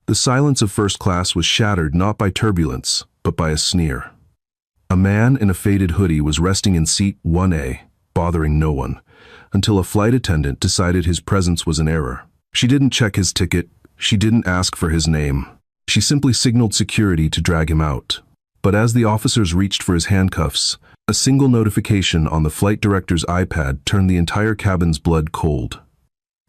The silence of first class was shattered not by turbulence, but by a sneer. A man in a faded hoodie was resting in seat 1A, bothering no one, until a flight attendant decided his presence was an error. She didn't check his ticket, she didn't ask for his name. She simply signaled security to drag him out. But as the officers reached for his handcuffs, a single notification on the flight director's iPad turned the entire cabin's blood cold.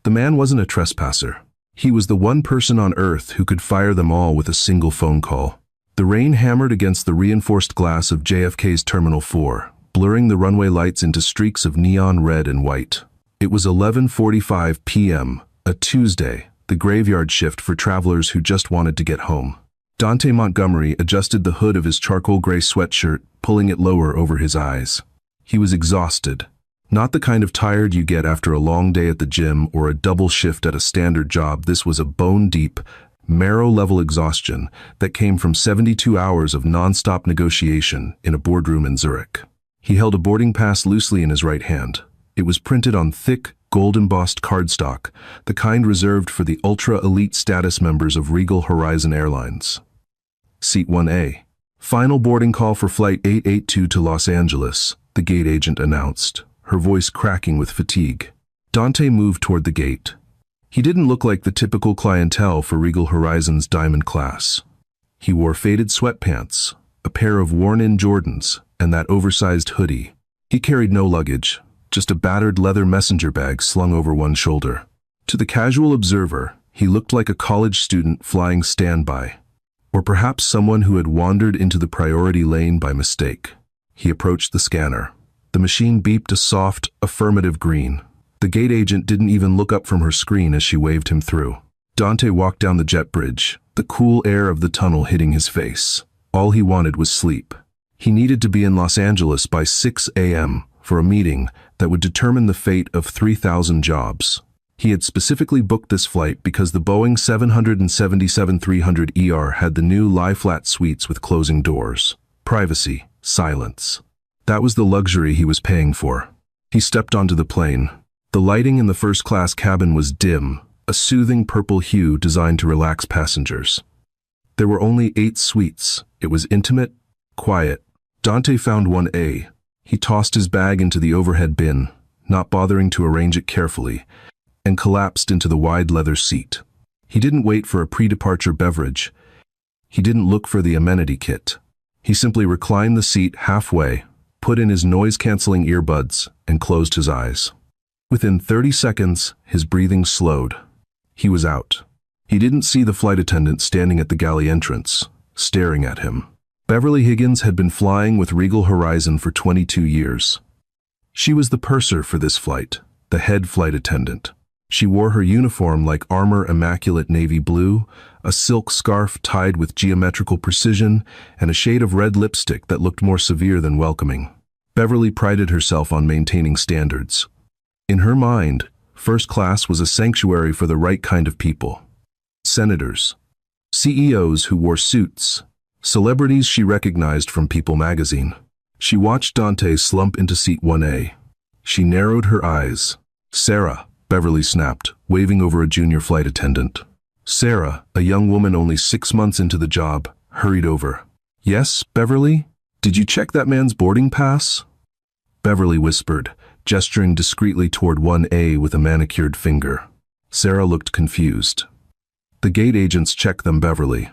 The man wasn't a trespasser. He was the one person on Earth who could fire them all with a single phone call. The rain hammered against the reinforced glass of JFK's Terminal 4, blurring the runway lights into streaks of neon red and white. It was 11:45 p.m., a Tuesday, the graveyard shift for travelers who just wanted to get home. Dante Montgomery adjusted the hood of his charcoal gray sweatshirt, pulling it lower over his eyes. He was exhausted. Not the kind of tired you get after a long day at the gym or a double shift at a standard job. This was a bone-deep, marrow-level exhaustion that came from 72 hours of non-stop negotiation in a boardroom in Zurich. He held a boarding pass loosely in his right hand. It was printed on thick, gold-embossed cardstock, the kind reserved for the ultra-elite status members of Regal Horizon Airlines. Seat 1A. Final boarding call for Flight 882 to Los Angeles, the gate agent announced, her voice cracking with fatigue. Dante moved toward the gate. He didn't look like the typical clientele for Regal Horizon's Diamond class. He wore faded sweatpants, a pair of worn-in Jordans, and that oversized hoodie. He carried no luggage, just a battered leather messenger bag slung over one shoulder. To the casual observer, he looked like a college student flying standby, or perhaps someone who had wandered into the priority lane by mistake. He approached the scanner. The machine beeped a soft, affirmative green. The gate agent didn't even look up from her screen as she waved him through. Dante walked down the jet bridge, the cool air of the tunnel hitting his face. All he wanted was sleep. He needed to be in Los Angeles by 6 a.m. for a meeting that would determine the fate of 3,000 jobs. He had specifically booked this flight because the Boeing 777-300ER had the new lie-flat suites with closing doors. Privacy, silence. That was the luxury he was paying for. He stepped onto the plane. The lighting in the first-class cabin was dim, a soothing purple hue designed to relax passengers. There were only 8 suites. It was intimate, quiet. Dante found 1A. He tossed his bag into the overhead bin, not bothering to arrange it carefully, and collapsed into the wide leather seat. He didn't wait for a pre-departure beverage. He didn't look for the amenity kit. He simply reclined the seat halfway, put in his noise-canceling earbuds, and closed his eyes. Within 30 seconds, his breathing slowed. He was out. He didn't see the flight attendant standing at the galley entrance, staring at him. Beverly Higgins had been flying with Regal Horizon for 22 years. She was the purser for this flight, the head flight attendant. She wore her uniform like armor immaculate navy blue, a silk scarf tied with geometrical precision, and a shade of red lipstick that looked more severe than welcoming. Beverly prided herself on maintaining standards. In her mind, first class was a sanctuary for the right kind of people. Senators, CEOs who wore suits, celebrities she recognized from People magazine. She watched Dante slump into seat 1A. She narrowed her eyes. "Sarah," Beverly snapped, waving over a junior flight attendant. Sarah, a young woman only 6 months into the job, hurried over. "Yes, Beverly? Did you check that man's boarding pass?" Beverly whispered, gesturing discreetly toward 1A with a manicured finger. Sarah looked confused. "The gate agents checked them, Beverly.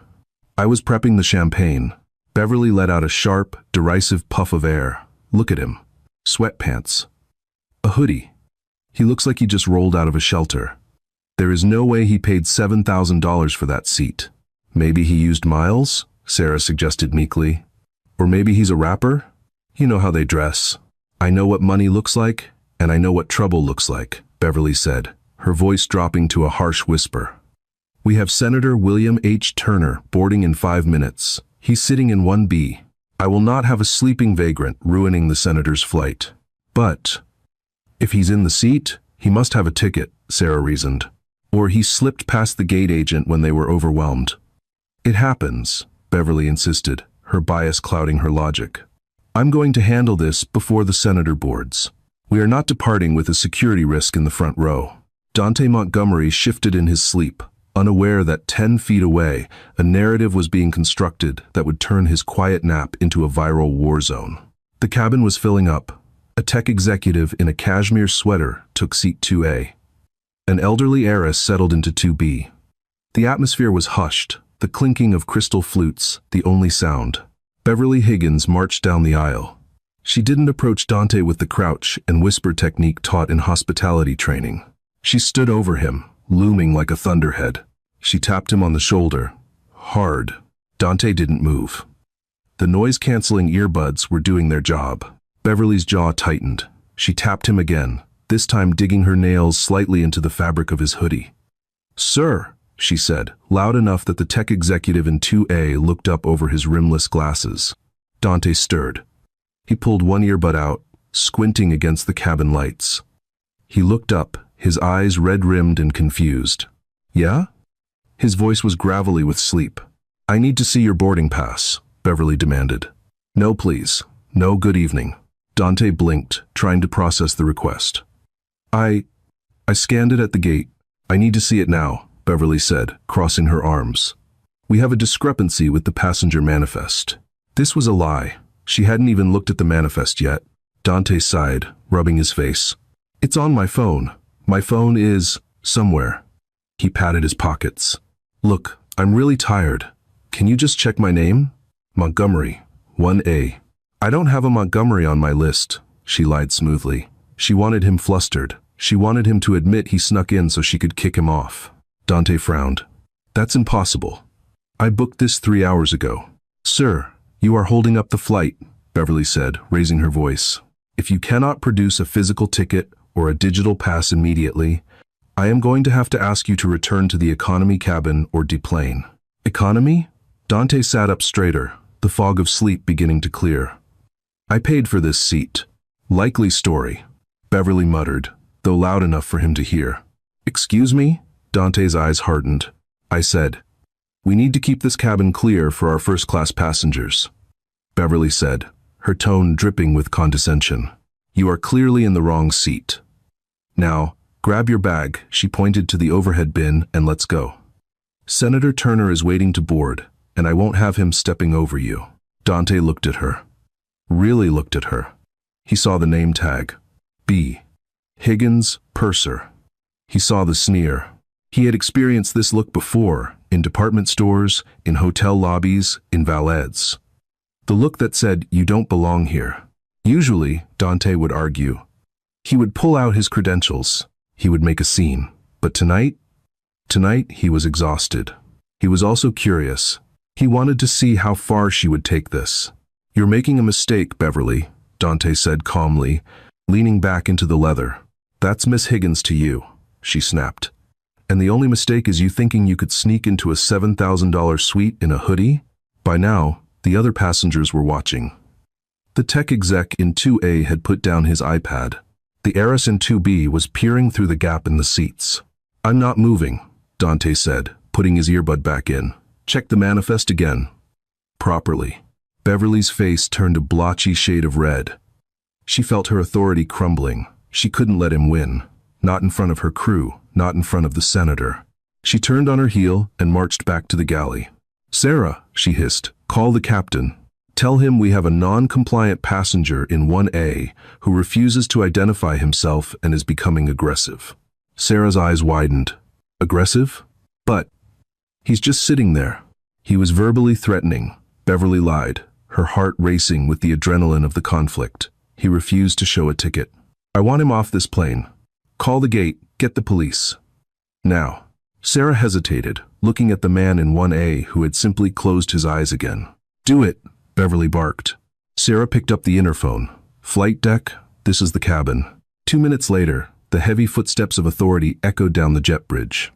I was prepping the champagne." Beverly let out a sharp, derisive puff of air. "Look at him. Sweatpants. A hoodie. He looks like he just rolled out of a shelter. There is no way he paid $7,000 for that seat." "Maybe he used miles?" Sarah suggested meekly. "Or maybe he's a rapper? You know how they dress." "I know what money looks like, and I know what trouble looks like," Beverly said, her voice dropping to a harsh whisper. "We have Senator William H. Turner boarding in 5 minutes. He's sitting in 1B. I will not have a sleeping vagrant ruining the senator's flight." "But if he's in the seat, he must have a ticket," Sarah reasoned. "Or he slipped past the gate agent when they were overwhelmed." "It happens," Beverly insisted, her bias clouding her logic. "I'm going to handle this before the senator boards. We are not departing with a security risk in the front row." Dante Montgomery shifted in his sleep, unaware that 10 feet away, a narrative was being constructed that would turn his quiet nap into a viral war zone. The cabin was filling up. A tech executive in a cashmere sweater took seat 2A. An elderly heiress settled into 2B. The atmosphere was hushed, the clinking of crystal flutes, the only sound. Beverly Higgins marched down the aisle. She didn't approach Dante with the crouch and whisper technique taught in hospitality training. She stood over him, looming like a thunderhead. She tapped him on the shoulder. Hard. Dante didn't move. The noise-canceling earbuds were doing their job. Beverly's jaw tightened. She tapped him again, this time digging her nails slightly into the fabric of his hoodie. "Sir," she said, loud enough that the tech executive in 2A looked up over his rimless glasses. Dante stirred. He pulled one earbud out, squinting against the cabin lights. He looked up, his eyes red-rimmed and confused. "Yeah?" His voice was gravelly with sleep. "I need to see your boarding pass," Beverly demanded. "No, please. No, good evening." Dante blinked, trying to process the request. I scanned it at the gate. I need to see it now," Beverly said, crossing her arms. "We have a discrepancy with the passenger manifest." This was a lie. She hadn't even looked at the manifest yet. Dante sighed, rubbing his face. "It's on my phone. My phone is somewhere." He patted his pockets. "Look, I'm really tired. Can you just check my name? Montgomery, 1A. "I don't have a Montgomery on my list," she lied smoothly. She wanted him flustered. She wanted him to admit he snuck in so she could kick him off. Dante frowned. "That's impossible. I booked this 3 hours ago." "Sir, you are holding up the flight," Beverly said, raising her voice. "If you cannot produce a physical ticket or a digital pass immediately, I am going to have to ask you to return to the economy cabin or deplane." "Economy?" Dante sat up straighter, the fog of sleep beginning to clear. "I paid for this seat." "Likely story," Beverly muttered, though loud enough for him to hear. "Excuse me?" Dante's eyes hardened. "I said, we need to keep this cabin clear for our first-class passengers," Beverly said, her tone dripping with condescension. "You are clearly in the wrong seat. Now, grab your bag," she pointed to the overhead bin, "and let's go. Senator Turner is waiting to board, and I won't have him stepping over you." Dante looked at her. Really looked at her. He saw the name tag. B. Higgins, Purser. He saw the sneer. He had experienced this look before, in department stores, in hotel lobbies, in valets. The look that said, "You don't belong here." Usually, Dante would argue. He would pull out his credentials. He would make a scene. But tonight he was exhausted. He was also curious. He wanted to see how far she would take this. "You're making a mistake, Beverly," Dante said calmly, leaning back into the leather. "That's Miss Higgins to you," she snapped. "And the only mistake is you thinking you could sneak into a $7,000 suite in a hoodie?" By now, the other passengers were watching. The tech exec in 2A had put down his iPad. The heiress in 2B was peering through the gap in the seats. "I'm not moving," Dante said, putting his earbud back in. "Check the manifest again." "Properly." Beverly's face turned a blotchy shade of red. She felt her authority crumbling. She couldn't let him win. Not in front of her crew, not in front of the senator. She turned on her heel and marched back to the galley. "Sarah," she hissed, "call the captain. Tell him we have a non-compliant passenger in 1A who refuses to identify himself and is becoming aggressive." Sarah's eyes widened. "Aggressive? But he's just sitting there." He was verbally threatening. Beverly lied, her heart racing with the adrenaline of the conflict. He refused to show a ticket. "I want him off this plane. Call the gate, get the police. Now." Sarah hesitated, looking at the man in 1A who had simply closed his eyes again. "Do it," Beverly barked. Sarah picked up the interphone. "Flight deck, this is the cabin." 2 minutes later, the heavy footsteps of authority echoed down the jet bridge.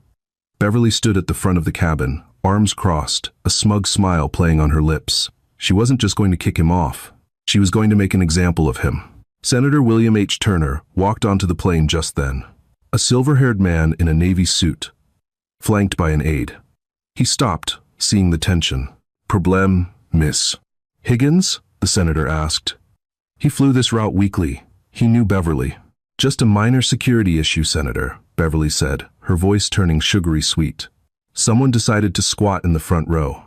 Beverly stood at the front of the cabin, arms crossed, a smug smile playing on her lips. She wasn't just going to kick him off. She was going to make an example of him. Senator William H. Turner walked onto the plane just then. A silver-haired man in a navy suit, flanked by an aide. He stopped, seeing the tension. "Problem, Miss Higgins?" the senator asked. He flew this route weekly. He knew Beverly. "Just a minor security issue, Senator," Beverly said, her voice turning sugary sweet. Someone decided to squat in the front row.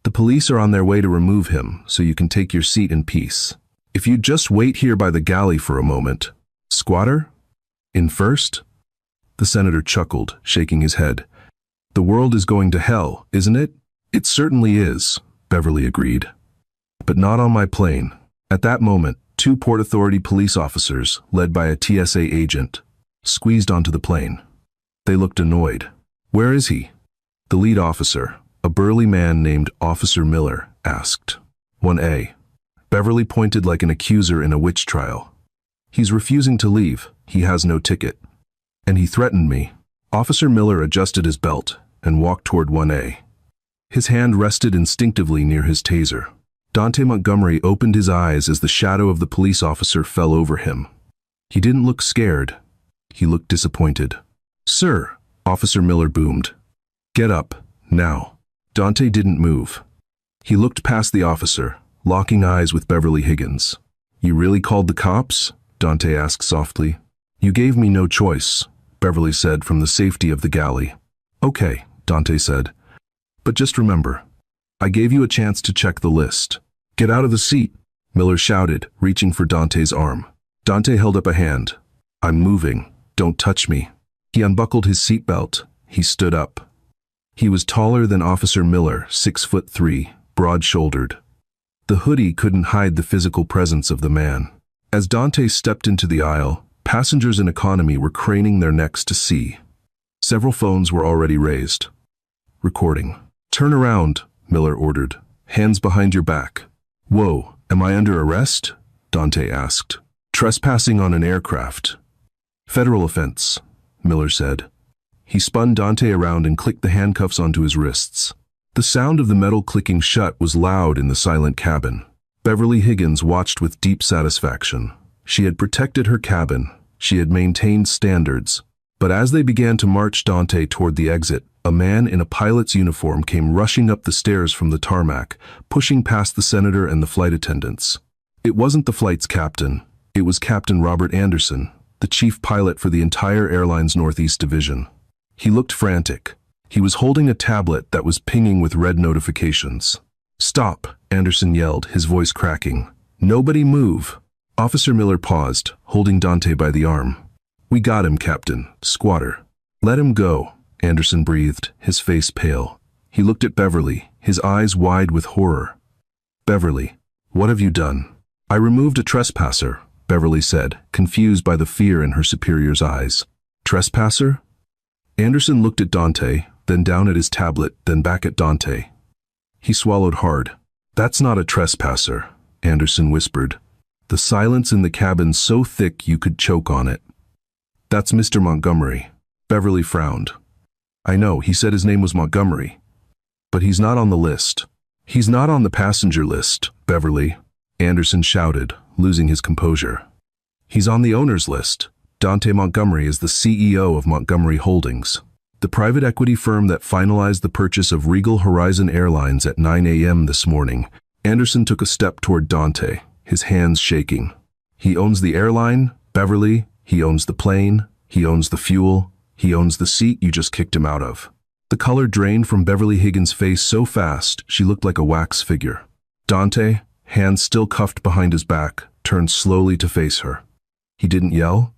The police are on their way to remove him, so you can take your seat in peace. If you'd just wait here by the galley for a moment. Squatter? In first? The senator chuckled, shaking his head. The world is going to hell, isn't it? It certainly is, Beverly agreed. But not on my plane. At that moment, 2 Port Authority police officers, led by a TSA agent, squeezed onto the plane. They looked annoyed. Where is he? The lead officer, a burly man named Officer Miller, asked. 1A. Beverly pointed like an accuser in a witch trial. He's refusing to leave. He has no ticket. And he threatened me. Officer Miller adjusted his belt and walked toward 1A. His hand rested instinctively near his taser. Dante Montgomery opened his eyes as the shadow of the police officer fell over him. He didn't look scared. He looked disappointed. Sir, Officer Miller boomed. Get up, now. Dante didn't move. He looked past the officer, locking eyes with Beverly Higgins. You really called the cops? Dante asked softly. You gave me no choice, Beverly said from the safety of the galley. Okay, Dante said. But just remember, I gave you a chance to check the list. Get out of the seat, Miller shouted, reaching for Dante's arm. Dante held up a hand. I'm moving. Don't touch me. He unbuckled his seatbelt. He stood up. He was taller than Officer Miller, 6'3", broad-shouldered. The hoodie couldn't hide the physical presence of the man. As Dante stepped into the aisle, passengers in economy were craning their necks to see. Several phones were already raised. Recording. Turn around, Miller ordered. Hands behind your back. Whoa, am I under arrest? Dante asked. Trespassing on an aircraft. Federal offense, Miller said. He spun Dante around and clicked the handcuffs onto his wrists. The sound of the metal clicking shut was loud in the silent cabin. Beverly Higgins watched with deep satisfaction. She had protected her cabin. She had maintained standards. But as they began to march Dante toward the exit, a man in a pilot's uniform came rushing up the stairs from the tarmac, pushing past the senator and the flight attendants. It wasn't the flight's captain. It was Captain Robert Anderson, the chief pilot for the entire airline's Northeast Division. He looked frantic. He was holding a tablet that was pinging with red notifications. Stop, Anderson yelled, his voice cracking. Nobody move. Officer Miller paused, holding Dante by the arm. We got him, Captain. Squatter. Let him go, Anderson breathed, his face pale. He looked at Beverly, his eyes wide with horror. Beverly, what have you done? I removed a trespasser, Beverly said, confused by the fear in her superior's eyes. Trespasser? Anderson looked at Dante, then down at his tablet, then back at Dante. He swallowed hard. That's not a trespasser, Anderson whispered. The silence in the cabin so thick you could choke on it. That's Mr. Montgomery. Beverly frowned. I know, he said his name was Montgomery. But he's not on the list. He's not on the passenger list, Beverly, Anderson shouted, losing his composure. He's on the owner's list. Dante Montgomery is the CEO of Montgomery Holdings, the private equity firm that finalized the purchase of Regal Horizon Airlines at 9 a.m. this morning. Anderson took a step toward Dante, his hands shaking. He owns the airline, Beverly. He owns the plane. He owns the fuel. He owns the seat you just kicked him out of. The color drained from Beverly Higgins' face so fast she looked like a wax figure. Dante, hands still cuffed behind his back, turned slowly to face her. He didn't yell.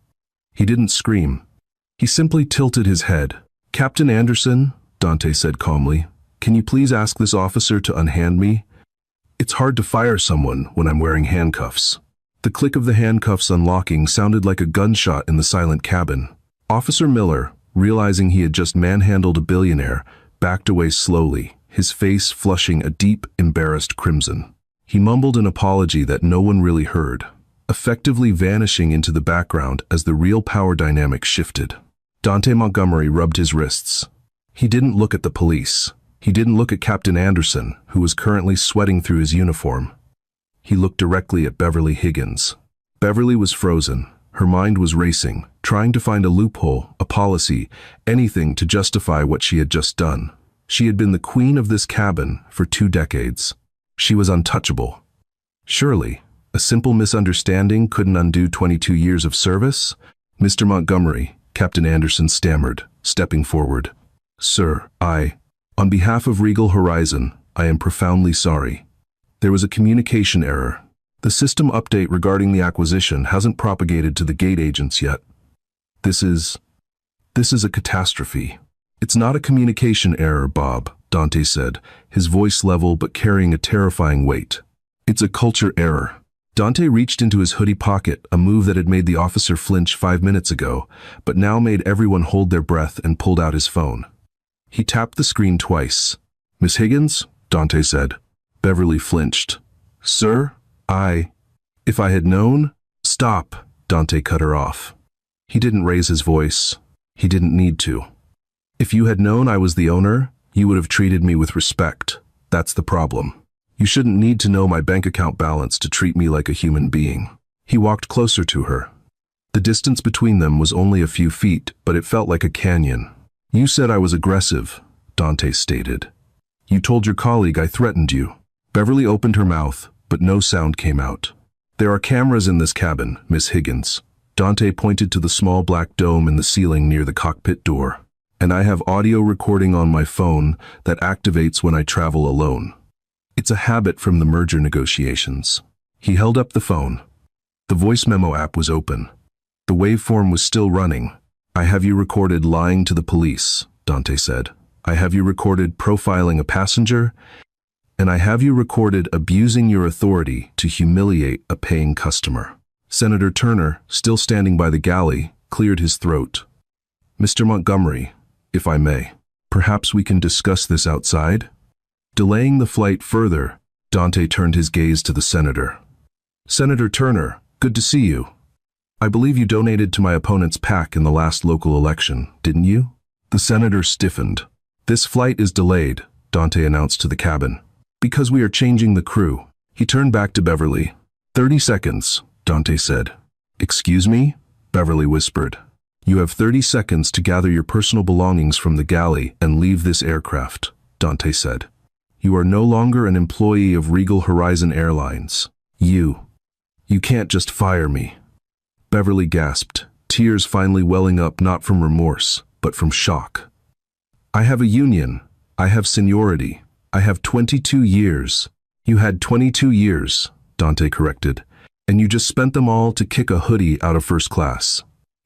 He didn't scream. He simply tilted his head. Captain Anderson, Dante said calmly, can you please ask this officer to unhand me? It's hard to fire someone when I'm wearing handcuffs. The click of the handcuffs unlocking sounded like a gunshot in the silent cabin. Officer Miller, realizing he had just manhandled a billionaire, backed away slowly, his face flushing a deep, embarrassed crimson. He mumbled an apology that no one really heard, effectively vanishing into the background as the real power dynamic shifted. Dante Montgomery rubbed his wrists. He didn't look at the police. He didn't look at Captain Anderson, who was currently sweating through his uniform. He looked directly at Beverly Higgins. Beverly was frozen. Her mind was racing, trying to find a loophole, a policy, anything to justify what she had just done. She had been the queen of this cabin for 2 decades. She was untouchable. Surely, a simple misunderstanding couldn't undo 22 years of service? Mr. Montgomery, Captain Anderson stammered, stepping forward. Sir, On behalf of Regal Horizon, I am profoundly sorry. There was a communication error. The system update regarding the acquisition hasn't propagated to the gate agents yet. This is a catastrophe. It's not a communication error, Bob, Dante said, his voice level but carrying a terrifying weight. It's a culture error. Dante reached into his hoodie pocket, a move that had made the officer flinch 5 minutes ago, but now made everyone hold their breath, and pulled out his phone. He tapped the screen twice. "Miss Higgins?" Dante said. Beverly flinched. "Sir, if I had known—" "Stop," Dante cut her off. He didn't raise his voice. He didn't need to. "If you had known I was the owner, you would have treated me with respect. That's the problem. You shouldn't need to know my bank account balance to treat me like a human being." He walked closer to her. The distance between them was only a few feet, but it felt like a canyon. "You said I was aggressive," Dante stated. "You told your colleague I threatened you." Beverly opened her mouth, but no sound came out. "There are cameras in this cabin, Miss Higgins." Dante pointed to the small black dome in the ceiling near the cockpit door. "And I have audio recording on my phone that activates when I travel alone. It's a habit from the merger negotiations." He held up the phone. The voice memo app was open. The waveform was still running. "I have you recorded lying to the police," Dante said. "I have you recorded profiling a passenger, and I have you recorded abusing your authority to humiliate a paying customer." Senator Turner, still standing by the galley, cleared his throat. "Mr. Montgomery, if I may, perhaps we can discuss this outside?" Delaying the flight further, Dante turned his gaze to the senator. "Senator Turner, good to see you. I believe you donated to my opponent's PAC in the last local election, didn't you?" The senator stiffened. "This flight is delayed," Dante announced to the cabin, "because we are changing the crew." He turned back to Beverly. 30 seconds, Dante said. "Excuse me?" Beverly whispered. "You have 30 seconds to gather your personal belongings from the galley and leave this aircraft," Dante said. "You are no longer an employee of Regal Horizon Airlines. You can't just fire me." Beverly gasped, tears finally welling up not from remorse, but from shock. "I have a union. I have seniority. I have 22 years. You had 22 years, Dante corrected, and you just spent them all to kick a hoodie out of first class.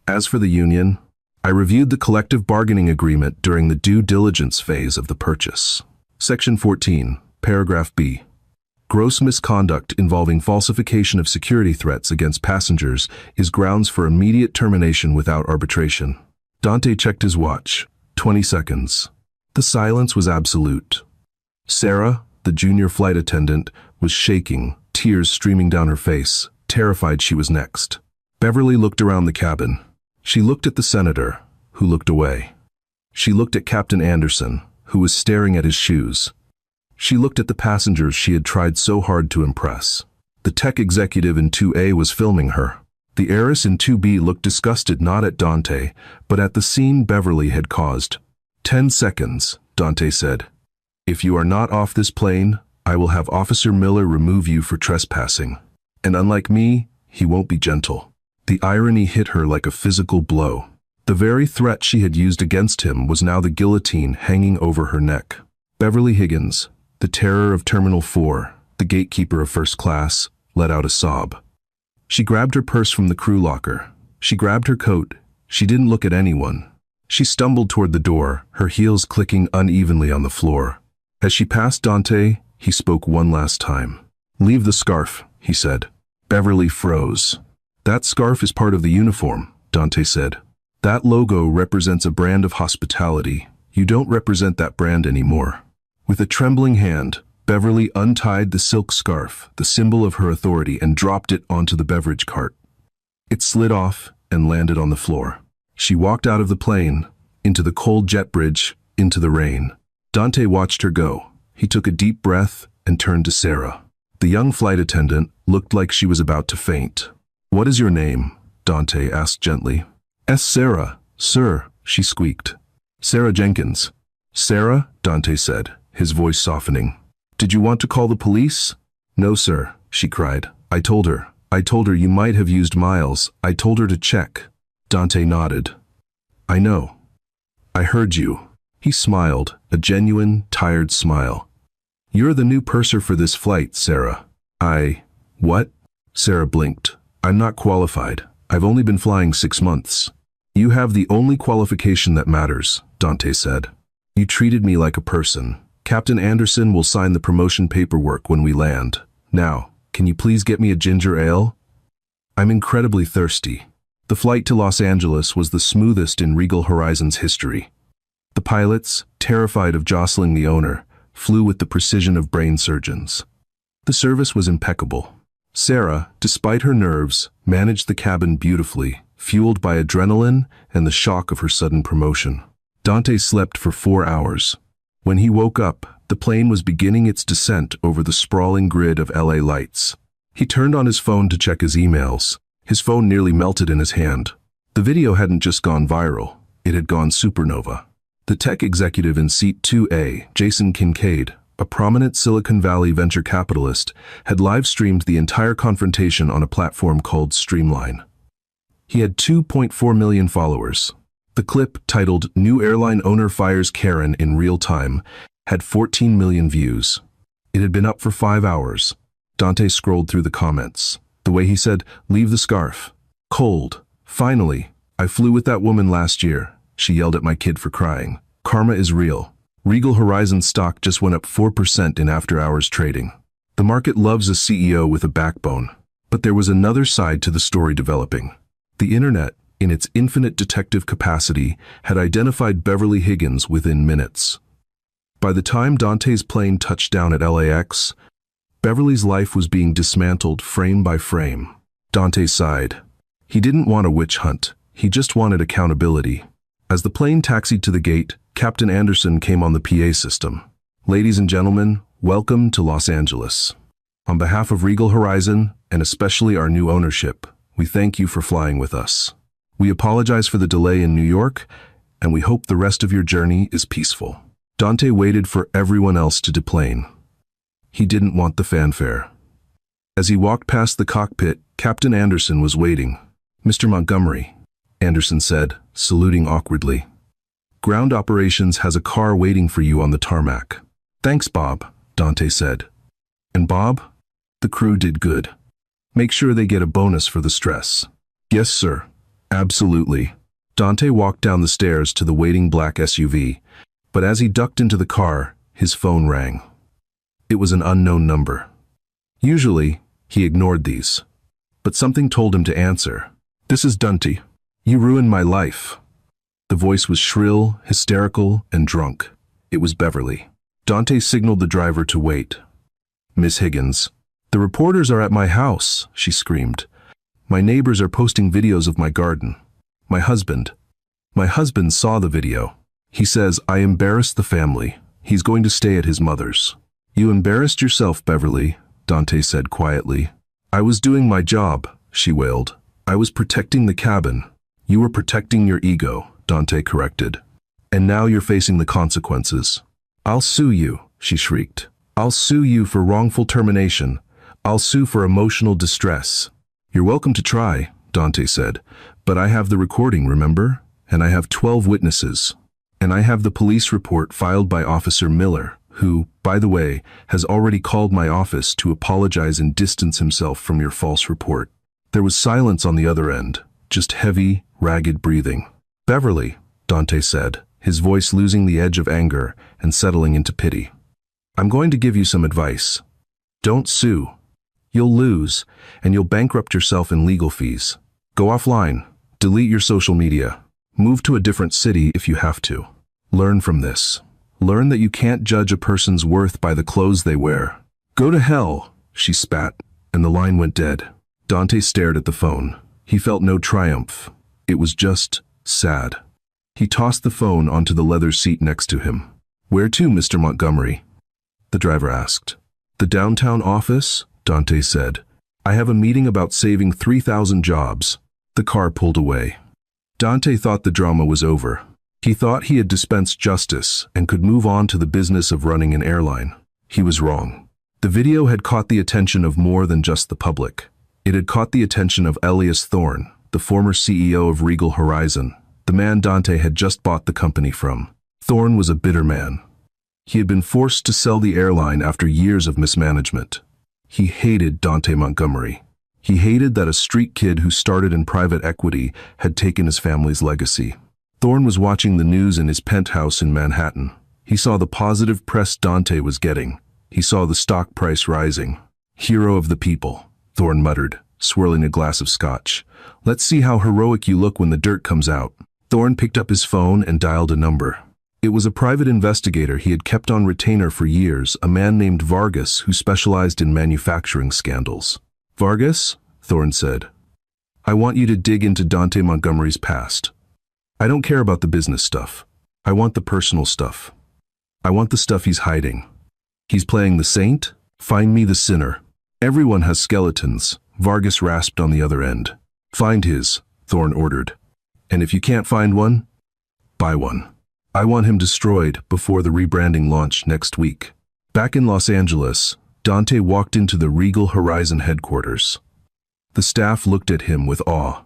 As for the union, I reviewed the collective bargaining agreement during the due diligence phase of the purchase. Section 14, Paragraph B. Gross misconduct involving falsification of security threats against passengers is grounds for immediate termination without arbitration." Dante checked his watch. 20 seconds. The silence was absolute. Sarah, the junior flight attendant, was shaking, tears streaming down her face, terrified she was next. Beverly looked around the cabin. She looked at the senator, who looked away. She looked at Captain Anderson, who was staring at his shoes. She looked at the passengers she had tried so hard to impress. The tech executive in 2A was filming her. The heiress in 2B looked disgusted not at Dante, but at the scene Beverly had caused. 10 seconds, Dante said. "If you are not off this plane, I will have Officer Miller remove you for trespassing. And unlike me, he won't be gentle." The irony hit her like a physical blow. The very threat she had used against him was now the guillotine hanging over her neck. Beverly Higgins, the terror of Terminal 4, the gatekeeper of first class, let out a sob. She grabbed her purse from the crew locker. She grabbed her coat. She didn't look at anyone. She stumbled toward the door, her heels clicking unevenly on the floor. As she passed Dante, he spoke one last time. "Leave the scarf," he said. Beverly froze. "That scarf is part of the uniform," Dante said. "That logo represents a brand of hospitality. You don't represent that brand anymore." With a trembling hand, Beverly untied the silk scarf, the symbol of her authority, and dropped it onto the beverage cart. It slid off and landed on the floor. She walked out of the plane, into the cold jet bridge, into the rain. Dante watched her go. He took a deep breath and turned to Sarah. The young flight attendant looked like she was about to faint. "What is your name?" Dante asked gently. Sarah, sir," she squeaked. "Sarah Jenkins." "Sarah?" Dante said, his voice softening. "Did you want to call the police?" "No, sir," she cried. I told her you might have used miles. I told her to check." Dante nodded. "I know. I heard you." He smiled, a genuine, tired smile. "You're the new purser for this flight, Sarah." What? Sarah blinked. "I'm not qualified. I've only been flying 6 months." "You have the only qualification that matters," Dante said. "You treated me like a person. Captain Anderson will sign the promotion paperwork when we land. Now, can you please get me a ginger ale? I'm incredibly thirsty." The flight to Los Angeles was the smoothest in Regal Horizons history. The pilots, terrified of jostling the owner, flew with the precision of brain surgeons. The service was impeccable. Sarah, despite her nerves, managed the cabin beautifully, fueled by adrenaline and the shock of her sudden promotion. Dante slept for 4 hours. When he woke up, the plane was beginning its descent over the sprawling grid of LA lights. He turned on his phone to check his emails. His phone nearly melted in his hand. The video hadn't just gone viral, it had gone supernova. The tech executive in seat 2A, Jason Kincaid, a prominent Silicon Valley venture capitalist, had live-streamed the entire confrontation on a platform called Streamline. He had 2.4 million followers. The clip, titled "New Airline Owner Fires Karen in Real Time," had 14 million views. It had been up for 5 hours. Dante scrolled through the comments. The way he said, "Leave the scarf. Cold. Finally. I flew with that woman last year. She yelled at my kid for crying. Karma is real." Regal Horizons stock just went up 4% in after-hours trading. The market loves a CEO with a backbone. But there was another side to the story developing. The internet, in its infinite detective capacity, had identified Beverly Higgins within minutes. By the time Dante's plane touched down at LAX, Beverly's life was being dismantled frame by frame. Dante sighed. He didn't want a witch hunt. He just wanted accountability. As the plane taxied to the gate, Captain Anderson came on the PA system. "Ladies and gentlemen, welcome to Los Angeles. On behalf of Regal Horizon, and especially our new ownership, we thank you for flying with us. We apologize for the delay in New York, and we hope the rest of your journey is peaceful." Dante waited for everyone else to deplane. He didn't want the fanfare. As he walked past the cockpit, Captain Anderson was waiting. "Mr. Montgomery," Anderson said, saluting awkwardly. "Ground operations has a car waiting for you on the tarmac." "Thanks, Bob," Dante said. "And Bob?" "The crew did good. Make sure they get a bonus for the stress." "Yes, sir. Absolutely." Dante walked down the stairs to the waiting black SUV, but as he ducked into the car, his phone rang. It was an unknown number. Usually, he ignored these. But something told him to answer. "This is Dante. You ruined my life." The voice was shrill, hysterical, and drunk. It was Beverly. Dante signaled the driver to wait. "Miss Higgins." "The reporters are at my house," she screamed. "My neighbors are posting videos of my garden. My husband saw the video. He says I embarrassed the family. He's going to stay at his mother's." "You embarrassed yourself, Beverly," Dante said quietly. "I was doing my job," she wailed. "I was protecting the cabin." "You were protecting your ego," Dante corrected. "And now you're facing the consequences." "I'll sue you," she shrieked. "I'll sue you for wrongful termination. I'll sue for emotional distress." "You're welcome to try," Dante said. "But I have the recording, remember? And I have 12 witnesses. And I have the police report filed by Officer Miller, who, by the way, has already called my office to apologize and distance himself from your false report." There was silence on the other end, just heavy, ragged breathing. "Beverly," Dante said, his voice losing the edge of anger and settling into pity. "I'm going to give you some advice. Don't sue. You'll lose, and you'll bankrupt yourself in legal fees. Go offline. Delete your social media. Move to a different city if you have to. Learn from this. Learn that you can't judge a person's worth by the clothes they wear." "Go to hell," she spat, and the line went dead. Dante stared at the phone. He felt no triumph. It was just sad. He tossed the phone onto the leather seat next to him. "Where to, Mr. Montgomery?" the driver asked. "The downtown office," Dante said. "I have a meeting about saving 3,000 jobs." The car pulled away. Dante thought the drama was over. He thought he had dispensed justice and could move on to the business of running an airline. He was wrong. The video had caught the attention of more than just the public. It had caught the attention of Elias Thorne, the former CEO of Regal Horizon, the man Dante had just bought the company from. Thorne was a bitter man. He had been forced to sell the airline after years of mismanagement. He hated Dante Montgomery. He hated that a street kid who started in private equity had taken his family's legacy. Thorne was watching the news in his penthouse in Manhattan. He saw the positive press Dante was getting. He saw the stock price rising. "Hero of the people," Thorne muttered, swirling a glass of scotch. "Let's see how heroic you look when the dirt comes out." Thorne picked up his phone and dialed a number. It was a private investigator he had kept on retainer for years, a man named Vargas who specialized in manufacturing scandals. "Vargas," Thorne said, "I want you to dig into Dante Montgomery's past. I don't care about the business stuff. I want the personal stuff. I want the stuff he's hiding. He's playing the saint? Find me the sinner. Everyone has skeletons," Vargas rasped on the other end. "Find his," Thorne ordered. "And if you can't find one, buy one. I want him destroyed before the rebranding launch next week." Back in Los Angeles, Dante walked into the Regal Horizon headquarters. The staff looked at him with awe.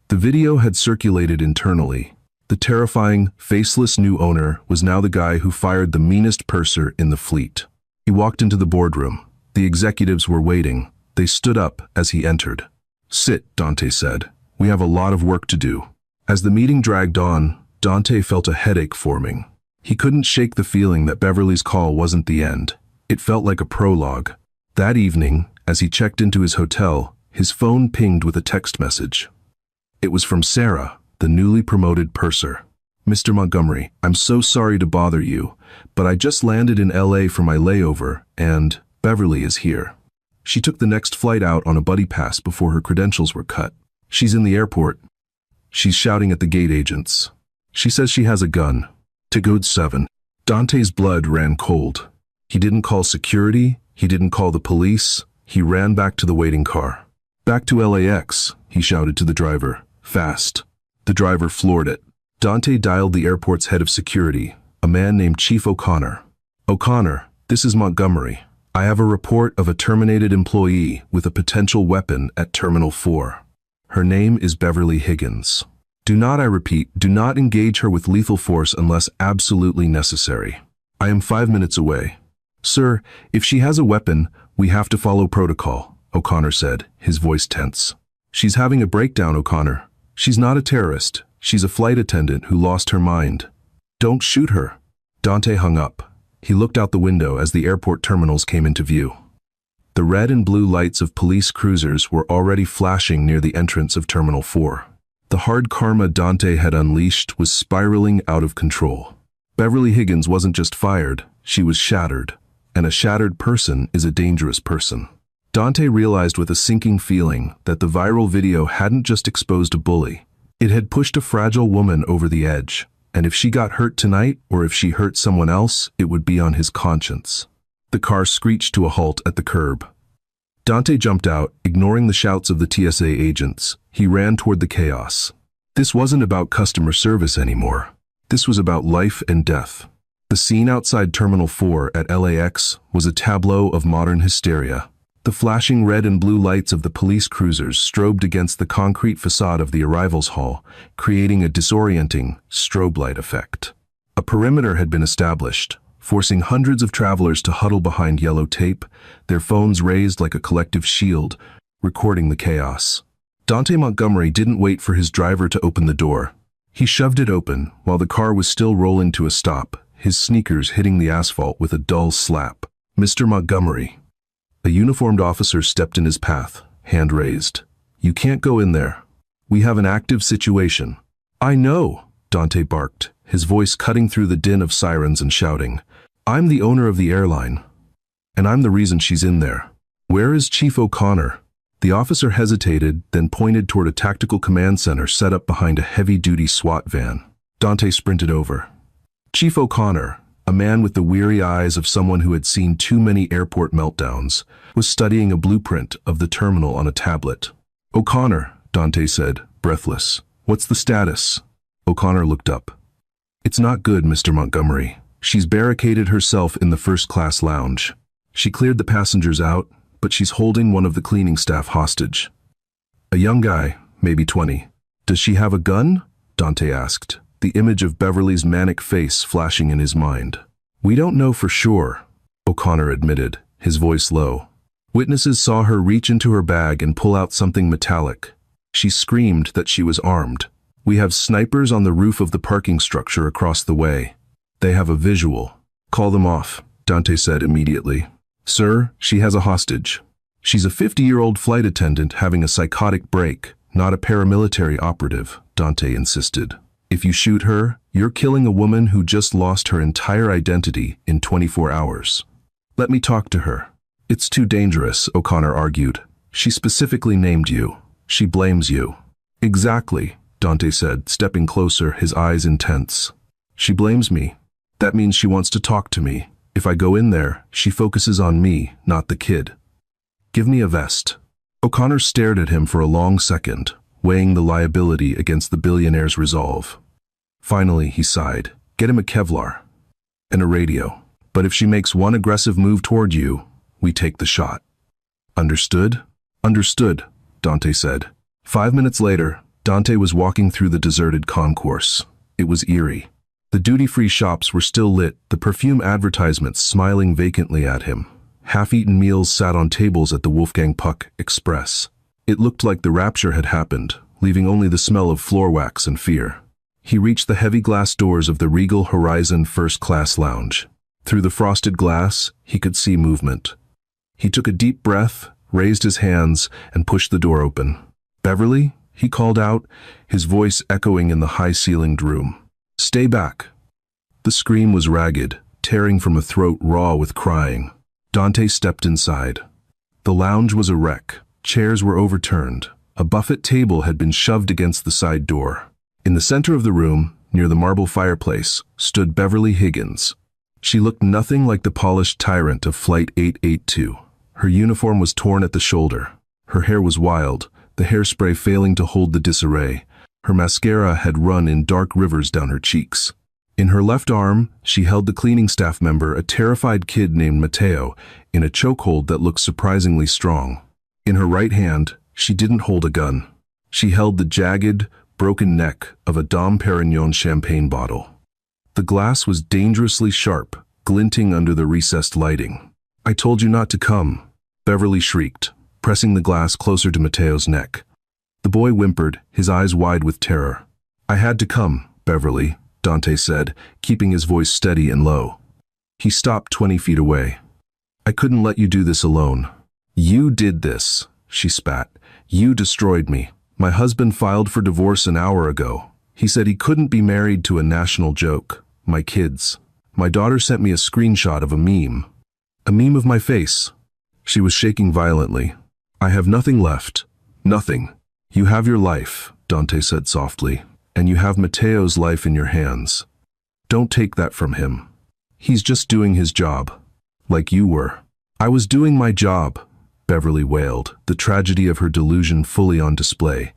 The video had circulated internally. The terrifying, faceless new owner was now the guy who fired the meanest purser in the fleet. He walked into the boardroom. The executives were waiting. They stood up as he entered. "Sit," Dante said. "We have a lot of work to do." As the meeting dragged on, Dante felt a headache forming. He couldn't shake the feeling that Beverly's call wasn't the end. It felt like a prologue. That evening, as he checked into his hotel, his phone pinged with a text message. It was from Sarah, the newly promoted purser. "Mr. Montgomery, I'm so sorry to bother you, but I just landed in LA for my layover, and Beverly is here. She took the next flight out on a buddy pass before her credentials were cut. She's in the airport. She's shouting at the gate agents. She says she has a gun. To code 7. Dante's blood ran cold. He didn't call security. He didn't call the police. He ran back to the waiting car. "Back to LAX, he shouted to the driver. "Fast." The driver floored it. Dante dialed the airport's head of security, a man named Chief O'Connor. "O'Connor, this is Montgomery. I have a report of a terminated employee with a potential weapon at Terminal 4. Her name is Beverly Higgins. Do not, I repeat, do not engage her with lethal force unless absolutely necessary. I am 5 minutes away." "Sir, if she has a weapon, we have to follow protocol," O'Connor said, his voice tense. "She's having a breakdown, O'Connor. She's not a terrorist. She's a flight attendant who lost her mind. Don't shoot her." Dante hung up. He looked out the window as the airport terminals came into view. The red and blue lights of police cruisers were already flashing near the entrance of Terminal 4. The hard karma Dante had unleashed was spiraling out of control. Beverly Higgins wasn't just fired, she was shattered. And a shattered person is a dangerous person. Dante realized with a sinking feeling that the viral video hadn't just exposed a bully. It had pushed a fragile woman over the edge. And if she got hurt tonight, or if she hurt someone else, it would be on his conscience. The car screeched to a halt at the curb. Dante jumped out, ignoring the shouts of the TSA agents. He ran toward the chaos. This wasn't about customer service anymore. This was about life and death. The scene outside Terminal 4 at LAX was a tableau of modern hysteria. The flashing red and blue lights of the police cruisers strobed against the concrete facade of the arrivals hall, creating a disorienting strobe light effect. A perimeter had been established, forcing hundreds of travelers to huddle behind yellow tape, their phones raised like a collective shield, recording the chaos. Dante Montgomery didn't wait for his driver to open the door. He shoved it open while the car was still rolling to a stop, his sneakers hitting the asphalt with a dull slap. "Mr. Montgomery." A uniformed officer stepped in his path, hand raised. "You can't go in there. We have an active situation." "I know," Dante barked, his voice cutting through the din of sirens and shouting. "I'm the owner of the airline, and I'm the reason she's in there. Where is Chief O'Connor?" The officer hesitated, then pointed toward a tactical command center set up behind a heavy-duty SWAT van. Dante sprinted over. Chief O'Connor, a man with the weary eyes of someone who had seen too many airport meltdowns, was studying a blueprint of the terminal on a tablet. "O'Connor," Dante said, breathless. "What's the status?" O'Connor looked up. "It's not good, Mr. Montgomery. She's barricaded herself in the first-class lounge. She cleared the passengers out, but she's holding one of the cleaning staff hostage. A young guy, maybe 20. Does she have a gun?" Dante asked, the image of Beverly's manic face flashing in his mind. "We don't know for sure," O'Connor admitted, his voice low. "Witnesses saw her reach into her bag and pull out something metallic. She screamed that she was armed. We have snipers on the roof of the parking structure across the way. They have a visual." "Call them off," Dante said immediately. "Sir, she has a hostage. She's a 50-year-old flight attendant having a psychotic break, not a paramilitary operative," Dante insisted. "If you shoot her, you're killing a woman who just lost her entire identity in 24 hours. Let me talk to her." "It's too dangerous," O'Connor argued. "She specifically named you. She blames you." "Exactly," Dante said, stepping closer, his eyes intense. "She blames me. That means she wants to talk to me. If I go in there, she focuses on me, not the kid. Give me a vest." O'Connor stared at him for a long second, weighing the liability against the billionaire's resolve. Finally, he sighed. "Get him a Kevlar and a radio. But if she makes one aggressive move toward you, we take the shot." "Understood?" "Understood," Dante said. 5 minutes later, Dante was walking through the deserted concourse. It was eerie. The duty-free shops were still lit, the perfume advertisements smiling vacantly at him. Half-eaten meals sat on tables at the Wolfgang Puck Express. It looked like the rapture had happened, leaving only the smell of floor wax and fear. He reached the heavy glass doors of the Regal Horizon first-class lounge. Through the frosted glass, he could see movement. He took a deep breath, raised his hands, and pushed the door open. "Beverly?" he called out, his voice echoing in the high-ceilinged room. "Stay back." The scream was ragged, tearing from a throat raw with crying. Dante stepped inside. The lounge was a wreck. Chairs were overturned. A buffet table had been shoved against the side door. In the center of the room, near the marble fireplace, stood Beverly Higgins. She looked nothing like the polished tyrant of Flight 882. Her uniform was torn at the shoulder. Her hair was wild, the hairspray failing to hold the disarray. Her mascara had run in dark rivers down her cheeks. In her left arm, she held the cleaning staff member, a terrified kid named Matteo, in a chokehold that looked surprisingly strong. In her right hand, she didn't hold a gun. She held the jagged, broken neck of a Dom Perignon champagne bottle. The glass was dangerously sharp, glinting under the recessed lighting. "I told you not to come," Beverly shrieked, pressing the glass closer to Matteo's neck. The boy whimpered, his eyes wide with terror. "I had to come, Beverly," Dante said, keeping his voice steady and low. He stopped 20 feet away. "I couldn't let you do this alone." "You did this," she spat. "You destroyed me. My husband filed for divorce an hour ago. He said he couldn't be married to a national joke. My kids. My daughter sent me a screenshot of a meme. A meme of my face." She was shaking violently. "I have nothing left. Nothing. You have your life," Dante said softly, "and you have Matteo's life in your hands. Don't take that from him. He's just doing his job. Like you were." "I was doing my job," Beverly wailed, the tragedy of her delusion fully on display.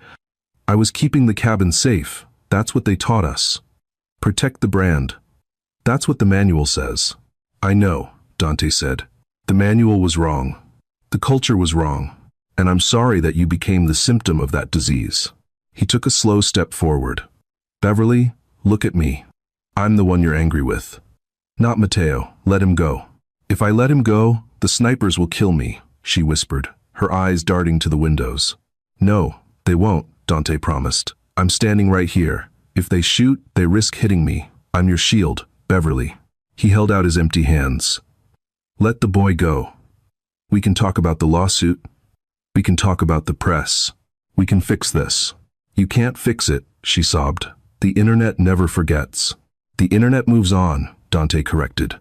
"I was keeping the cabin safe. That's what they taught us. Protect the brand. That's what the manual says." "I know," Dante said. "The manual was wrong. The culture was wrong. And I'm sorry that you became the symptom of that disease." He took a slow step forward. "Beverly, look at me. I'm the one you're angry with. Not Matteo. Let him go." "If I let him go, the snipers will kill me," she whispered, her eyes darting to the windows. "No, they won't," Dante promised. "I'm standing right here. If they shoot, they risk hitting me. I'm your shield, Beverly." He held out his empty hands. "Let the boy go. We can talk about the lawsuit. We can talk about the press. We can fix this." "You can't fix it," she sobbed. "The internet never forgets." "The internet moves on," Dante corrected.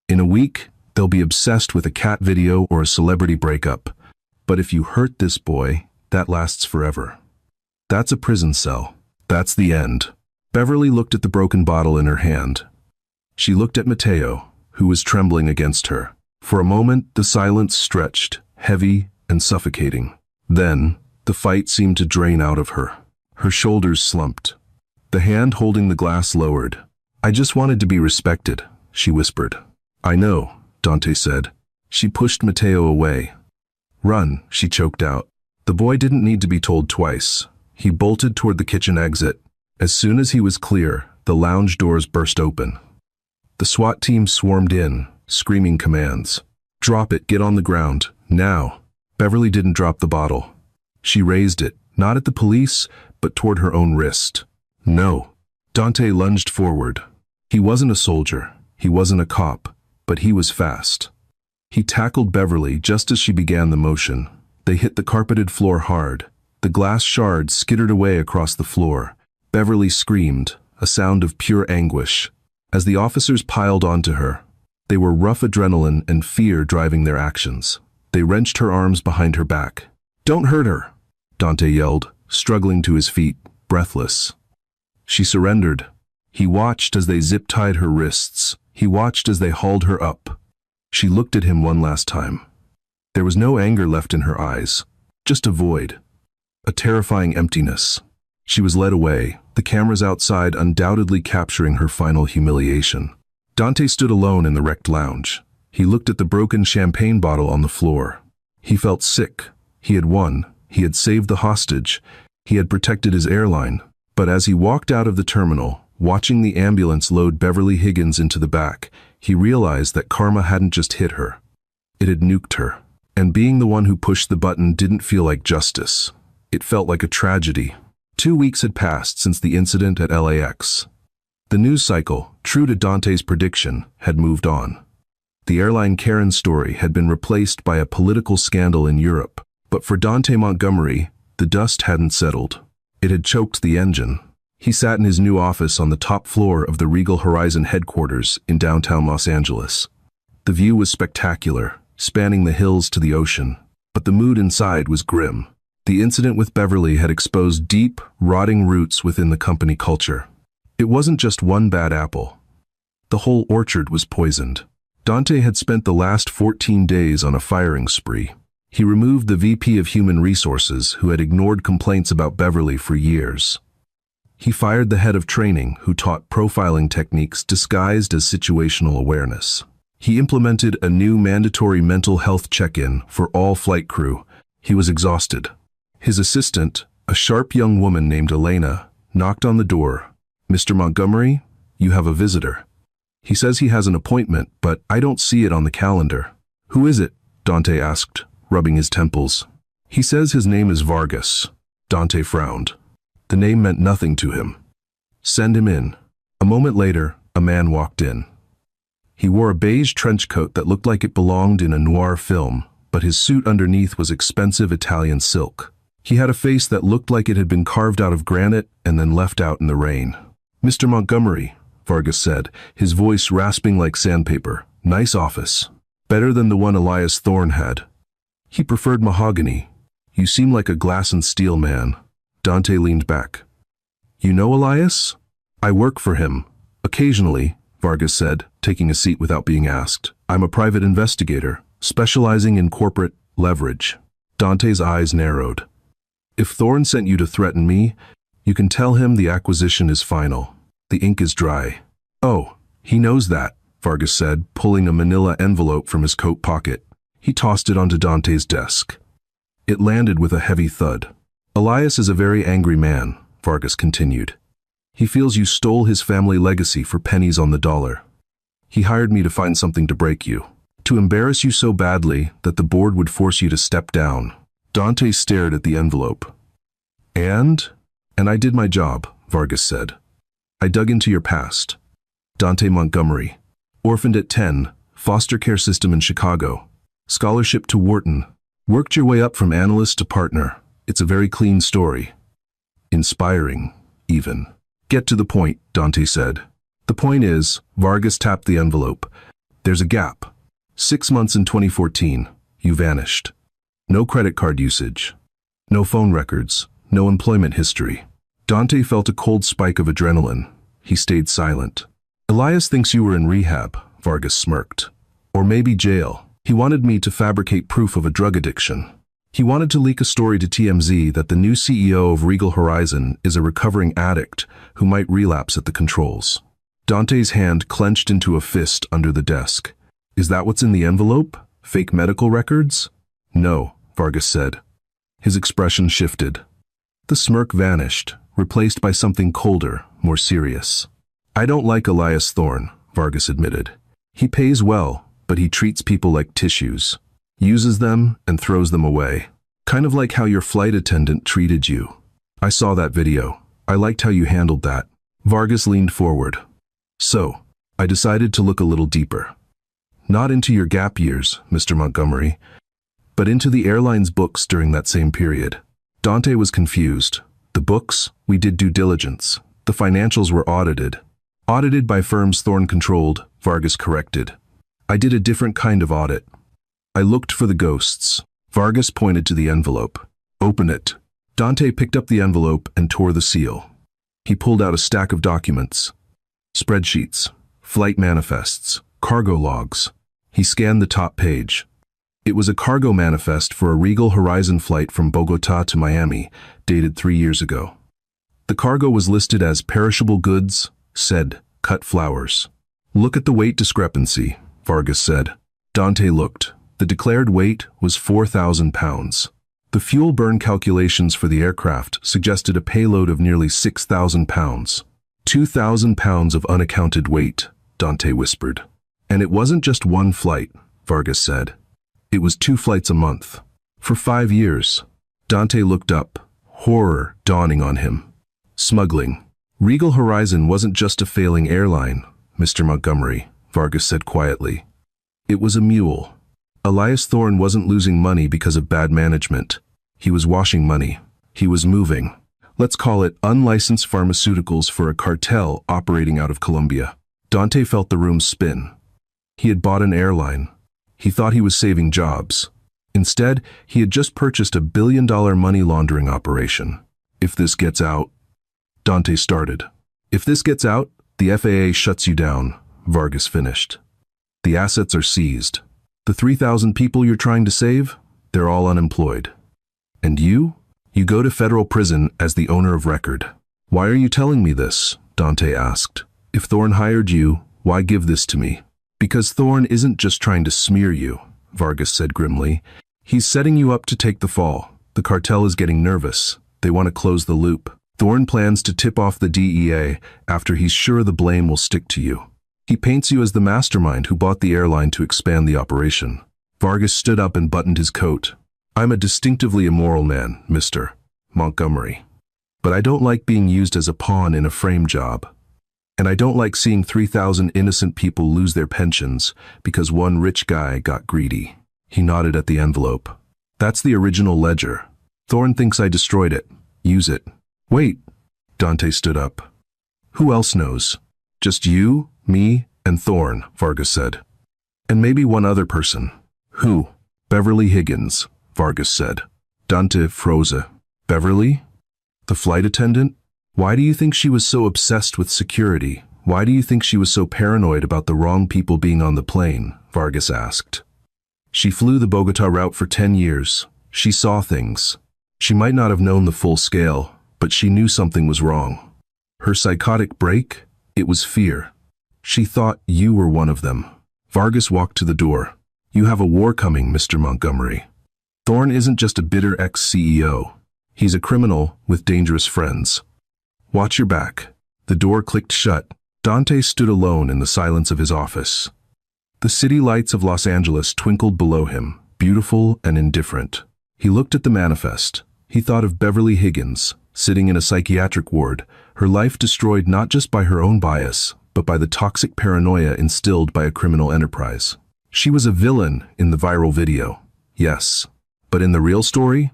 "In a week, they'll be obsessed with a cat video or a celebrity breakup. But if you hurt this boy, that lasts forever. That's a prison cell. That's the end." Beverly looked at the broken bottle in her hand. She looked at Matteo, who was trembling against her. For a moment, the silence stretched, heavy and suffocating. Then, the fight seemed to drain out of her. Her shoulders slumped. The hand holding the glass lowered. "I just wanted to be respected," she whispered. "I know," Dante said. She pushed Matteo away. "Run," she choked out. The boy didn't need to be told twice. He bolted toward the kitchen exit. As soon as he was clear, the lounge doors burst open. The SWAT team swarmed in, screaming commands. "Drop it, get on the ground, now." Beverly didn't drop the bottle. She raised it, not at the police, but toward her own wrist. "No." Dante lunged forward. He wasn't a soldier, he wasn't a cop, but he was fast. He tackled Beverly just as she began the motion. They hit the carpeted floor hard. The glass shards skittered away across the floor. Beverly screamed, a sound of pure anguish. As the officers piled onto her, they were rough adrenaline and fear driving their actions. They wrenched her arms behind her back. "Don't hurt her," Dante yelled, struggling to his feet, breathless. She surrendered. He watched as they zip-tied her wrists. He watched as they hauled her up. She looked at him one last time. There was no anger left in her eyes, just a void, a terrifying emptiness. She was led away, the cameras outside undoubtedly capturing her final humiliation. Dante stood alone in the wrecked lounge. He looked at the broken champagne bottle on the floor. He felt sick. He had won. He had saved the hostage. He had protected his airline. But as he walked out of the terminal, watching the ambulance load Beverly Higgins into the back, he realized that karma hadn't just hit her. It had nuked her. And being the one who pushed the button didn't feel like justice. It felt like a tragedy. 2 weeks had passed since the incident at LAX. The news cycle, true to Dante's prediction, had moved on. The airline Karen story had been replaced by a political scandal in Europe. But for Dante Montgomery, the dust hadn't settled. It had choked the engine. He sat in his new office on the top floor of the Regal Horizon headquarters in downtown Los Angeles. The view was spectacular, spanning the hills to the ocean. But the mood inside was grim. The incident with Beverly had exposed deep, rotting roots within the company culture. It wasn't just one bad apple. The whole orchard was poisoned. Dante had spent the last 14 days on a firing spree. He removed the VP of Human Resources, who had ignored complaints about Beverly for years. He fired the head of training, who taught profiling techniques disguised as situational awareness. He implemented a new mandatory mental health check-in for all flight crew. He was exhausted. His assistant, a sharp young woman named Elena, knocked on the door. "Mr. Montgomery, you have a visitor. He says he has an appointment, but I don't see it on the calendar." "Who is it?" Dante asked, rubbing his temples. "He says his name is Vargas." Dante frowned. The name meant nothing to him. "Send him in." A moment later, a man walked in. He wore a beige trench coat that looked like it belonged in a noir film, but his suit underneath was expensive Italian silk. He had a face that looked like it had been carved out of granite and then left out in the rain. "Mr. Montgomery," Vargas said, his voice rasping like sandpaper. "Nice office. Better than the one Elias Thorne had." He preferred mahogany. "You seem like a glass and steel man." Dante leaned back. "You know Elias?" "I work for him. Occasionally," Vargas said, taking a seat without being asked. "I'm a private investigator, specializing in corporate leverage." Dante's eyes narrowed. "If Thorne sent you to threaten me, you can tell him the acquisition is final. The ink is dry." "Oh, he knows that," Vargas said, pulling a manila envelope from his coat pocket. He tossed it onto Dante's desk. It landed with a heavy thud. "Elias is a very angry man," Vargas continued. "He feels you stole his family legacy for pennies on the dollar. He hired me to find something to break you, to embarrass you so badly that the board would force you to step down." Dante stared at the envelope. And I did my job," Vargas said. "I dug into your past. Dante Montgomery. Orphaned at 10, foster care system in Chicago. Scholarship to Wharton. Worked your way up from analyst to partner. It's a very clean story. Inspiring, even." "Get to the point," Dante said. "The point is," Vargas tapped the envelope, "there's a gap. 6 months in 2014, you vanished. No credit card usage. No phone records. No employment history." Dante felt a cold spike of adrenaline. He stayed silent. "Elias thinks you were in rehab," Vargas smirked. "Or maybe jail. He wanted me to fabricate proof of a drug addiction. He wanted to leak a story to TMZ that the new CEO of Regal Horizon is a recovering addict who might relapse at the controls." Dante's hand clenched into a fist under the desk. "Is that what's in the envelope? Fake medical records?" "No," Vargas said. His expression shifted. The smirk vanished, replaced by something colder, more serious. I don't like Elias Thorne, Vargas admitted. He pays well, but he treats people like tissues. Uses them and throws them away. Kind of like how your flight attendant treated you. I saw that video. I liked how you handled that. Vargas leaned forward. So, I decided to look a little deeper. Not into your gap years, Mr. Montgomery, but into the airline's books during that same period. Dante was confused. The books? We did due diligence. The financials were audited. Audited by firms Thorne controlled, Vargas corrected. I did a different kind of audit. I looked for the ghosts. Vargas pointed to the envelope. Open it. Dante picked up the envelope and tore the seal. He pulled out a stack of documents. Spreadsheets, flight manifests, cargo logs. He scanned the top page. It was a cargo manifest for a Regal Horizon flight from Bogota to Miami, dated 3 years ago. The cargo was listed as perishable goods, said, cut flowers. Look at the weight discrepancy, Vargas said. Dante looked. The declared weight was 4,000 pounds. The fuel burn calculations for the aircraft suggested a payload of nearly 6,000 pounds. 2,000 pounds of unaccounted weight, Dante whispered. And it wasn't just one flight, Vargas said. It was 2 flights a month. For 5 years. Dante looked up, horror dawning on him. Smuggling. Regal Horizon wasn't just a failing airline, Mr. Montgomery, Vargas said quietly. It was a mule. Elias Thorne wasn't losing money because of bad management. He was washing money. He was moving. Let's call it unlicensed pharmaceuticals for a cartel operating out of Colombia. Dante felt the room spin. He had bought an airline. He thought he was saving jobs. Instead, he had just purchased a billion-dollar money laundering operation. If this gets out, Dante started. If this gets out, the FAA shuts you down, Vargas finished. The assets are seized. The 3,000 people you're trying to save, they're all unemployed. And you go to federal prison as the owner of record. Why are you telling me this? Dante asked. If Thorne hired you, why give this to me? Because Thorne isn't just trying to smear you, Vargas said grimly. He's setting you up to take the fall. The cartel is getting nervous. They want to close the loop. Thorne plans to tip off the DEA after he's sure the blame will stick to you. He paints you as the mastermind who bought the airline to expand the operation. Vargas stood up and buttoned his coat. I'm a distinctively immoral man, Mr. Montgomery. But I don't like being used as a pawn in a frame job. And I don't like seeing 3,000 innocent people lose their pensions because one rich guy got greedy. He nodded at the envelope. That's the original ledger. Thorne thinks I destroyed it. Use it. Wait. Dante stood up. Who else knows? Just you, me, and Thorne, Vargas said. And maybe one other person. Who? Beverly Higgins, Vargas said. Dante froze. Beverly? The flight attendant? Why do you think she was so obsessed with security? Why do you think she was so paranoid about the wrong people being on the plane? Vargas asked. She flew the Bogota route for 10 years. She saw things. She might not have known the full scale, but she knew something was wrong. Her psychotic break? It was fear. She thought you were one of them. Vargas walked to the door. You have a war coming, Mr. Montgomery. Thorne isn't just a bitter ex-CEO. He's a criminal with dangerous friends. Watch your back. The door clicked shut. Dante stood alone in the silence of his office. The city lights of Los Angeles twinkled below him, beautiful and indifferent. He looked at the manifest. He thought of Beverly Higgins, sitting in a psychiatric ward, her life destroyed not just by her own bias, but by the toxic paranoia instilled by a criminal enterprise. She was a villain in the viral video, yes. But in the real story,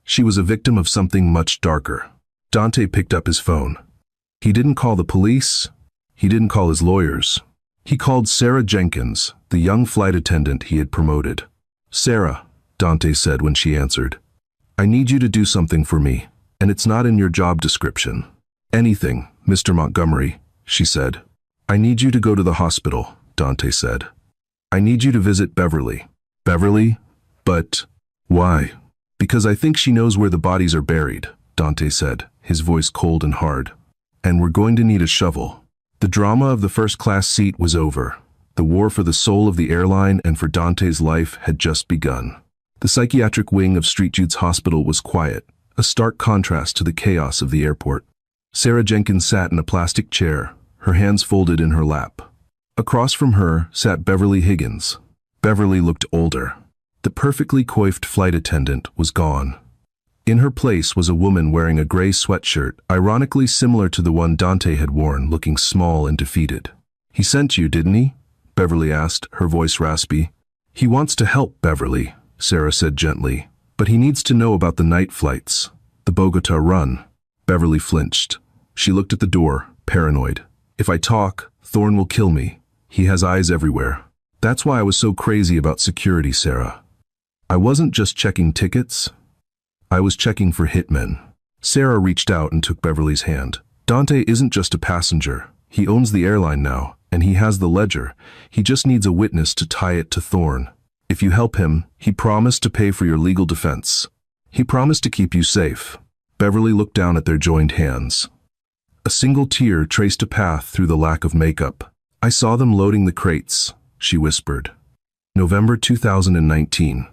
she was a victim of something much darker. Dante picked up his phone. He didn't call the police. He didn't call his lawyers. He called Sarah Jenkins, the young flight attendant he had promoted. Sarah, Dante said when she answered, I need you to do something for me, and it's not in your job description. Anything, Mr. Montgomery, she said. I need you to go to the hospital, Dante said. I need you to visit Beverly. Beverly? But why? Because I think she knows where the bodies are buried, Dante said, his voice cold and hard. And we're going to need a shovel. The drama of the first-class seat was over. The war for the soul of the airline and for Dante's life had just begun. The psychiatric wing of St. Jude's Hospital was quiet, a stark contrast to the chaos of the airport. Sarah Jenkins sat in a plastic chair, her hands folded in her lap. Across from her sat Beverly Higgins. Beverly looked older. The perfectly coiffed flight attendant was gone. In her place was a woman wearing a gray sweatshirt, ironically similar to the one Dante had worn, looking small and defeated. "He sent you, didn't he?" Beverly asked, her voice raspy. "He wants to help, Beverly," Sarah said gently, "but he needs to know about the night flights, the Bogota run." Beverly flinched. She looked at the door, paranoid. "If I talk, Thorne will kill me. He has eyes everywhere. That's why I was so crazy about security, Sarah. I wasn't just checking tickets. I was checking for hitmen." Sarah reached out and took Beverly's hand. "Dante isn't just a passenger. He owns the airline now, and he has the ledger. He just needs a witness to tie it to Thorne. If you help him, he promised to pay for your legal defense. He promised to keep you safe." Beverly looked down at their joined hands. A single tear traced a path through the lack of makeup. "I saw them loading the crates," she whispered. November 2019.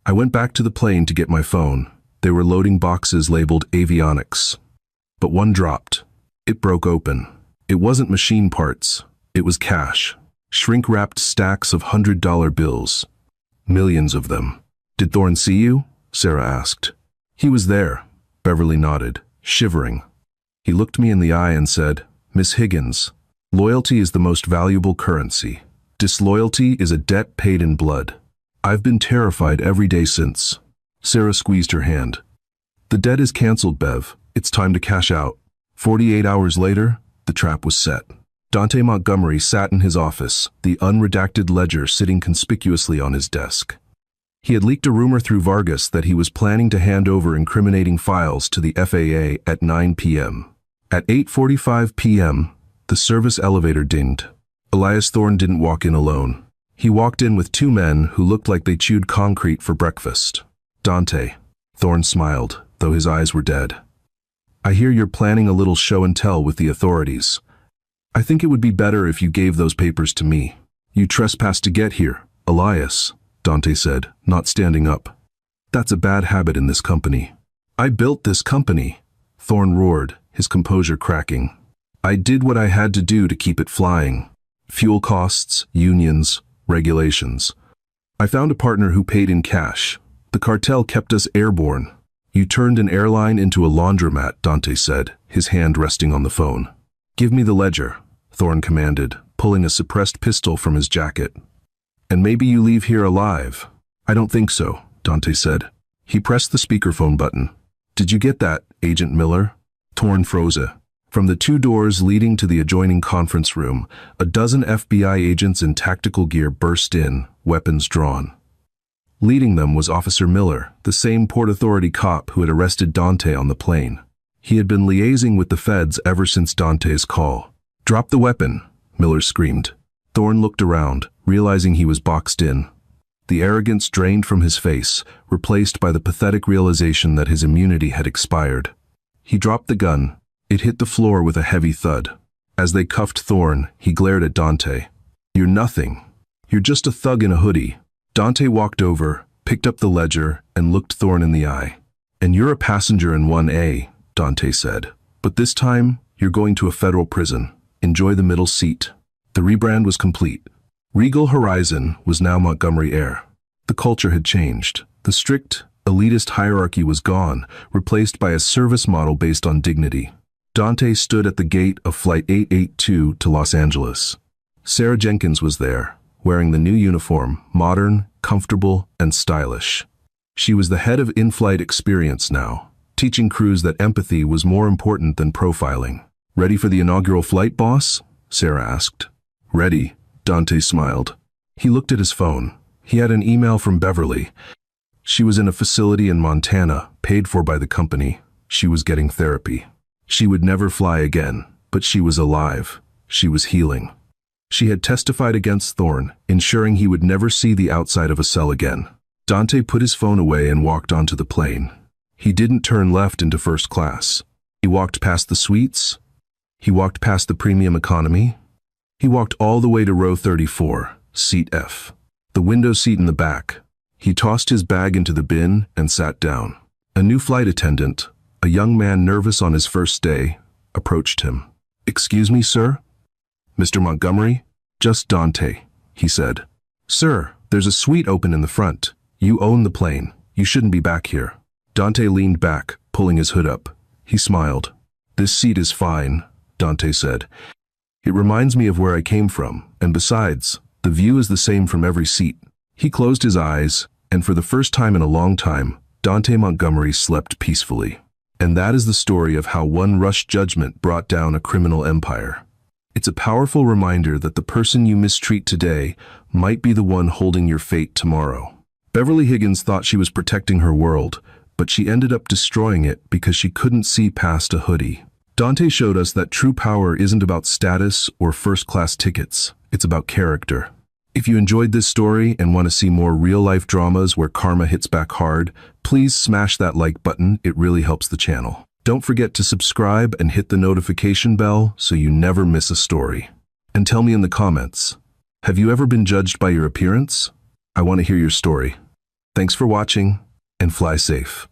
"I went back to the plane to get my phone. They were loading boxes labeled avionics. But one dropped. It broke open. It wasn't machine parts. It was cash. Shrink-wrapped stacks of $100 bills. Millions of them." "Did Thorne see you?" Sarah asked. "He was there." Beverly nodded, shivering. "He looked me in the eye and said, 'Miss Higgins, loyalty is the most valuable currency. Disloyalty is a debt paid in blood.' I've been terrified every day since." Sarah squeezed her hand. "The debt is canceled, Bev. It's time to cash out." 48 hours later, the trap was set. Dante Montgomery sat in his office, the unredacted ledger sitting conspicuously on his desk. He had leaked a rumor through Vargas that he was planning to hand over incriminating files to the FAA at 9 p.m. At 8:45 p.m., the service elevator dinged. Elias Thorne didn't walk in alone. He walked in with two men who looked like they chewed concrete for breakfast. "Dante." Thorne smiled, though his eyes were dead. "I hear you're planning a little show and tell with the authorities. I think it would be better if you gave those papers to me." "You trespassed to get here, Elias," Dante said, not standing up. "That's a bad habit in this company." "I built this company," Thorne roared, his composure cracking. "I did what I had to do to keep it flying. Fuel costs, unions, regulations. I found a partner who paid in cash. The cartel kept us airborne." "You turned an airline into a laundromat," Dante said, his hand resting on the phone. "Give me the ledger," Thorne commanded, pulling a suppressed pistol from his jacket. "And maybe you leave here alive." "I don't think so," Dante said. He pressed the speakerphone button. "Did you get that, Agent Miller?" Thorne froze. From the two doors leading to the adjoining conference room, a dozen FBI agents in tactical gear burst in, weapons drawn. Leading them was Officer Miller, the same Port Authority cop who had arrested Dante on the plane. He had been liaising with the feds ever since Dante's call. "Drop the weapon," Miller screamed. Thorne looked around, realizing he was boxed in. The arrogance drained from his face, replaced by the pathetic realization that his immunity had expired. He dropped the gun. It hit the floor with a heavy thud. As they cuffed Thorne, he glared at Dante. "You're nothing. You're just a thug in a hoodie." Dante walked over, picked up the ledger, and looked Thorne in the eye. "And you're a passenger in 1A, Dante said. "But this time, you're going to a federal prison. Enjoy the middle seat." The rebrand was complete. Regal Horizon was now Montgomery Air. The culture had changed. The strict, elitist hierarchy was gone, replaced by a service model based on dignity. Dante stood at the gate of Flight 882 to Los Angeles. Sarah Jenkins was there, wearing the new uniform, modern, comfortable, and stylish. She was the head of in-flight experience now, teaching crews that empathy was more important than profiling. "Ready for the inaugural flight, boss?" Sarah asked. "Ready," Dante smiled. He looked at his phone. He had an email from Beverly. She was in a facility in Montana, paid for by the company. She was getting therapy. She would never fly again, but she was alive. She was healing. She had testified against Thorne, ensuring he would never see the outside of a cell again. Dante put his phone away and walked onto the plane. He didn't turn left into first class. He walked past the suites. He walked past the premium economy. He walked all the way to row 34, seat F, the window seat in the back. He tossed his bag into the bin and sat down. A new flight attendant, a young man nervous on his first day, approached him. "Excuse me, sir?" Mr. Montgomery? Just Dante, he said. Sir, there's a suite open in the front. You own the plane. You shouldn't be back here. Dante leaned back, pulling his hood up. He smiled. This seat is fine, Dante said. It reminds me of where I came from, and besides, the view is the same from every seat. He closed his eyes, and for the first time in a long time, Dante Montgomery slept peacefully. And that is the story of how one rushed judgment brought down a criminal empire. It's a powerful reminder that the person you mistreat today might be the one holding your fate tomorrow. Beverly Higgins thought she was protecting her world, but she ended up destroying it because she couldn't see past a hoodie. Dante showed us that true power isn't about status or first-class tickets. It's about character. If you enjoyed this story and want to see more real-life dramas where karma hits back hard, please smash that like button. It really helps the channel. Don't forget to subscribe and hit the notification bell so you never miss a story. And tell me in the comments, have you ever been judged by your appearance? I want to hear your story. Thanks for watching, and fly safe.